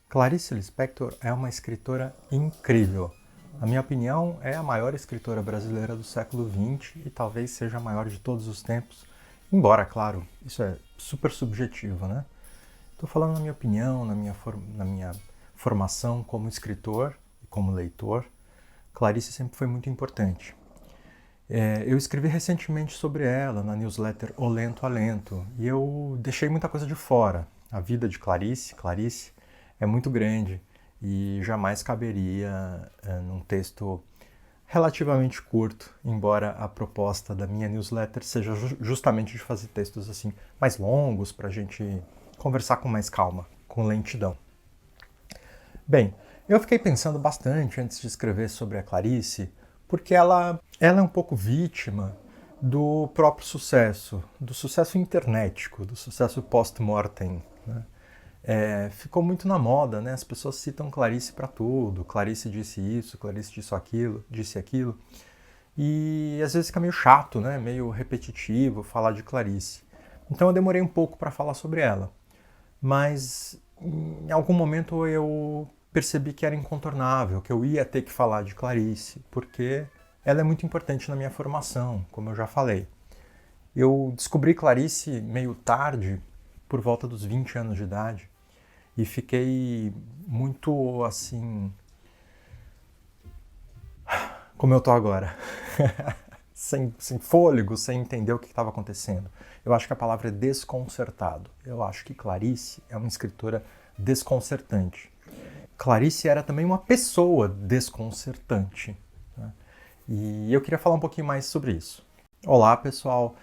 Clarice Lispector é uma escritora incrível. Na minha opinião, é a maior escritora brasileira do século XX e talvez seja a maior de todos os tempos. Embora, claro, isso é super subjetivo, né? Estou falando na minha opinião, na minha formação como escritor e como leitor. Clarice sempre foi muito importante. Eu escrevi recentemente sobre ela na newsletter O Lento a Lento e eu deixei muita coisa de fora. A vida de Clarice é muito grande e jamais caberia num texto relativamente curto, embora a proposta da minha newsletter seja justamente de fazer textos assim mais longos para a gente conversar com mais calma, com lentidão. Bem, eu fiquei pensando bastante antes de escrever sobre a Clarice, porque ela é um pouco vítima do próprio sucesso, do sucesso internetico, do sucesso post-mortem, né? Ficou muito na moda, né? As pessoas citam Clarice para tudo. Clarice disse isso, Clarice disse aquilo. E às vezes fica meio chato, né? Meio repetitivo falar de Clarice. Então eu demorei um pouco para falar sobre ela. Mas em algum momento eu percebi que era incontornável, que eu ia ter que falar de Clarice, porque ela é muito importante na minha formação, como eu já falei. Eu descobri Clarice meio tarde, por volta dos 20 anos de idade, e fiquei muito assim, como eu tô agora, sem fôlego, sem entender o que estava acontecendo. Eu acho que a palavra é desconcertado. Eu acho que Clarice é uma escritora desconcertante. Clarice era também uma pessoa desconcertante, né? E eu queria falar um pouquinho mais sobre isso. Olá, pessoal.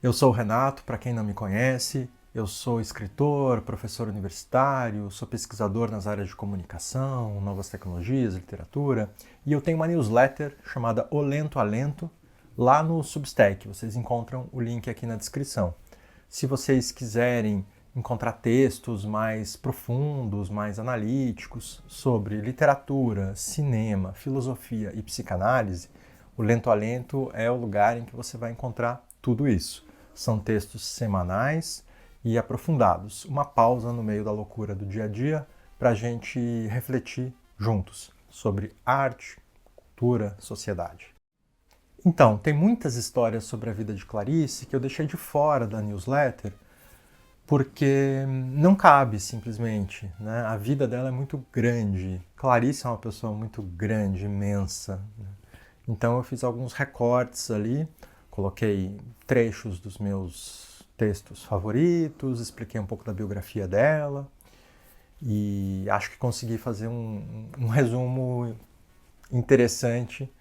Eu sou o Renato, para quem não me conhece. Eu sou escritor, professor universitário, sou pesquisador nas áreas de comunicação, novas tecnologias, literatura. E eu tenho uma newsletter chamada O Lento a Lento, lá no Substack. Vocês encontram o link aqui na descrição. Se vocês quiserem encontrar textos mais profundos, mais analíticos sobre literatura, cinema, filosofia e psicanálise, o Lento a Lento é o lugar em que você vai encontrar tudo isso. São textos semanais e aprofundados. Uma pausa no meio da loucura do dia a dia para a gente refletir juntos sobre arte, cultura, sociedade. Então, tem muitas histórias sobre a vida de Clarice que eu deixei de fora da newsletter porque não cabe simplesmente, né? A vida dela é muito grande. Clarice é uma pessoa muito grande, imensa, né? Então eu fiz alguns recortes ali, coloquei trechos dos meus textos favoritos, expliquei um pouco da biografia dela e acho que consegui fazer um resumo interessante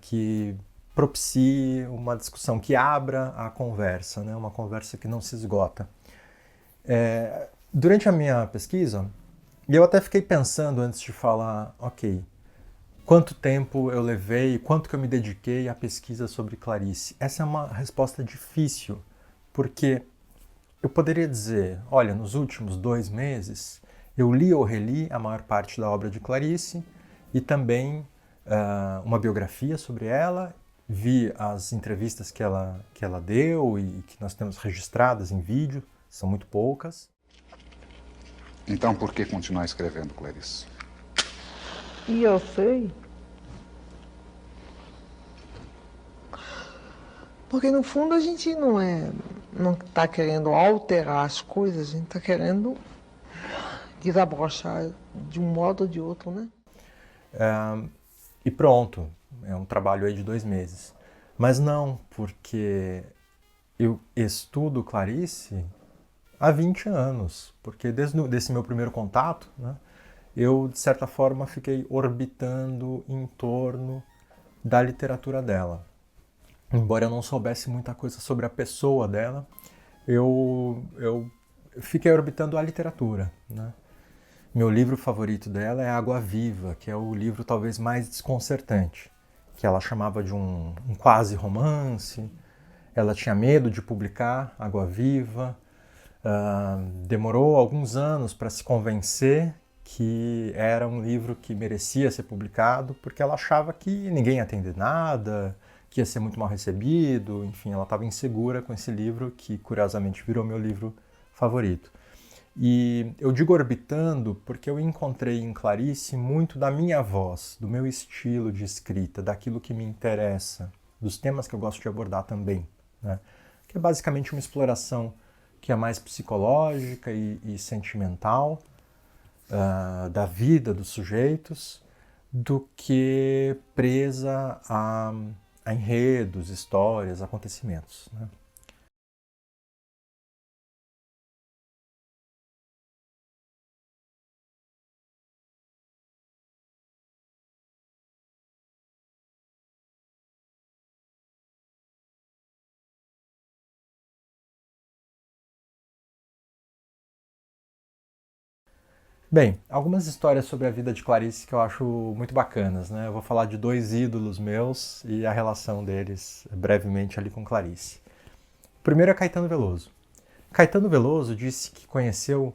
que propicie uma discussão, que abra a conversa, né? Uma conversa que não se esgota. Durante a minha pesquisa, eu até fiquei pensando antes de falar, ok, quanto tempo eu levei, quanto que eu me dediquei à pesquisa sobre Clarice? Essa é uma resposta difícil, porque eu poderia dizer, olha, nos últimos 2 meses eu li ou reli a maior parte da obra de Clarice e também uma biografia sobre ela, vi as entrevistas que ela deu e que nós temos registradas em vídeo, são muito poucas. Então por que continuar escrevendo, Clarice? E eu sei. Porque no fundo a gente não está querendo alterar as coisas, a gente está querendo desabrochar de um modo ou de outro, né? E pronto, é um trabalho aí de 2 meses. Mas não, porque eu estudo Clarice há 20 anos, porque desde esse meu primeiro contato, né, eu, de certa forma, fiquei orbitando em torno da literatura dela. Embora eu não soubesse muita coisa sobre a pessoa dela, eu fiquei orbitando a literatura, né? Meu livro favorito dela é Água Viva, que é o livro talvez mais desconcertante, que ela chamava de um quase romance. Ela tinha medo de publicar Água Viva, demorou alguns anos para se convencer que era um livro que merecia ser publicado, porque ela achava que ninguém ia entender nada, que ia ser muito mal recebido, enfim, ela estava insegura com esse livro, que curiosamente virou meu livro favorito. E eu digo orbitando porque eu encontrei em Clarice muito da minha voz, do meu estilo de escrita, daquilo que me interessa, dos temas que eu gosto de abordar também, né? Que é basicamente uma exploração que é mais psicológica e sentimental, da vida dos sujeitos, do que presa a enredos, histórias, acontecimentos, né? Bem, algumas histórias sobre a vida de Clarice que eu acho muito bacanas, né? Eu vou falar de dois ídolos meus e a relação deles brevemente ali com Clarice. O primeiro é Caetano Veloso. Caetano Veloso disse que conheceu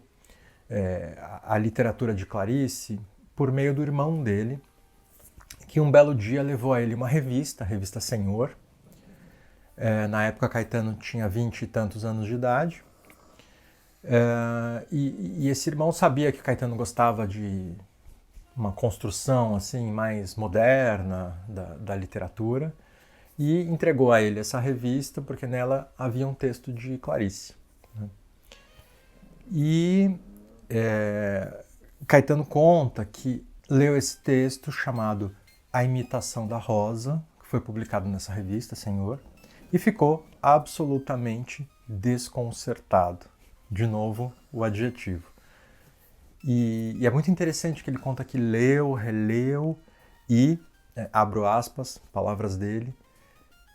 a literatura de Clarice por meio do irmão dele, que um belo dia levou a ele uma revista, a revista Senhor. Na época, Caetano tinha 20 e tantos anos de idade. E esse irmão sabia que Caetano gostava de uma construção assim mais moderna da literatura e entregou a ele essa revista porque nela havia um texto de Clarice, né? E Caetano conta que leu esse texto chamado A Imitação da Rosa, que foi publicado nessa revista, Senhor, e ficou absolutamente desconcertado. De novo, o adjetivo. E é muito interessante que ele conta que leu, releu e, abro aspas, palavras dele,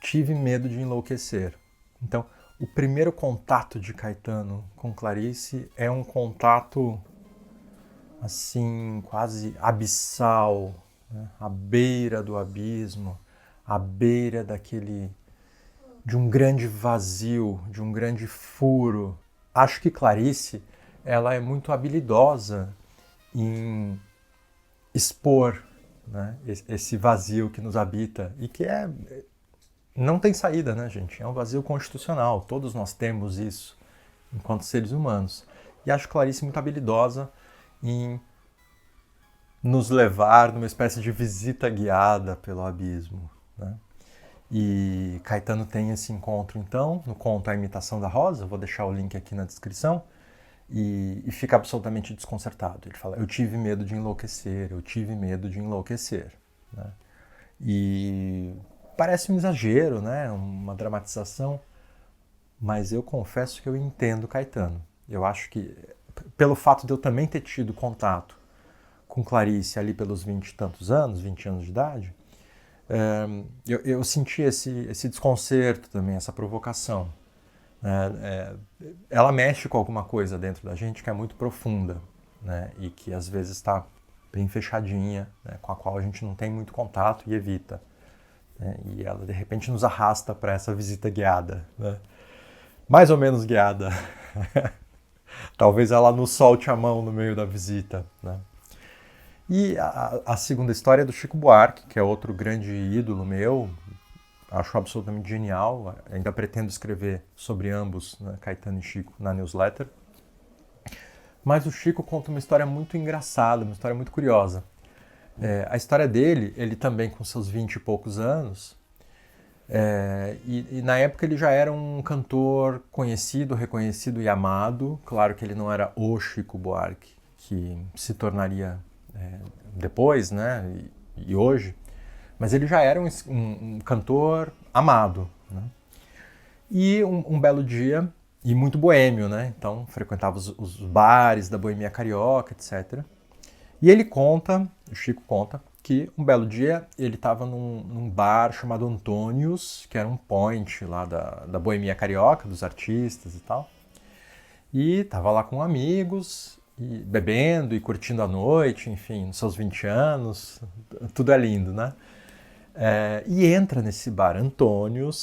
tive medo de enlouquecer. Então, o primeiro contato de Caetano com Clarice é um contato, assim, quase abissal, né? À beira do abismo, à beira de um grande vazio, de um grande furo. Acho que Clarice, ela é muito habilidosa em expor, né, esse vazio que nos habita e que não tem saída, né, gente? É um vazio constitucional. Todos nós temos isso enquanto seres humanos. E acho Clarice muito habilidosa em nos levar numa espécie de visita guiada pelo abismo, né? E Caetano tem esse encontro, então, no conto A Imitação da Rosa, vou deixar o link aqui na descrição, e fica absolutamente desconcertado. Ele fala, eu tive medo de enlouquecer, eu tive medo de enlouquecer, né? E parece um exagero, né? Uma dramatização, mas eu confesso que eu entendo Caetano. Eu acho que, pelo fato de eu também ter tido contato com Clarice ali pelos 20 e tantos anos, 20 anos de idade, eu senti esse desconcerto também, essa provocação. Ela mexe com alguma coisa dentro da gente que é muito profunda, né? E que às vezes está bem fechadinha, né? Com a qual a gente não tem muito contato e evita, né? E ela de repente nos arrasta para essa visita guiada, né? Mais ou menos guiada. Talvez ela nos solte a mão no meio da visita, né? E a segunda história é do Chico Buarque, que é outro grande ídolo meu, acho absolutamente genial, ainda pretendo escrever sobre ambos, né, Caetano e Chico, na newsletter. Mas o Chico conta uma história muito engraçada, uma história muito curiosa. A história dele, ele também com seus 20 e poucos anos, e na época ele já era um cantor conhecido, reconhecido e amado. Claro que ele não era o Chico Buarque, que se tornaria depois, né, e hoje, mas ele já era um cantor amado, né? E um belo dia, e muito boêmio, né? Então frequentava os bares da boemia carioca, etc. E ele conta, o Chico conta, que um belo dia ele estava num bar chamado Antônios, que era um point lá da boemia carioca, dos artistas e tal. E estava lá com amigos, e bebendo e curtindo a noite, enfim, nos seus 20 anos, tudo é lindo, né? E entra nesse bar Antônios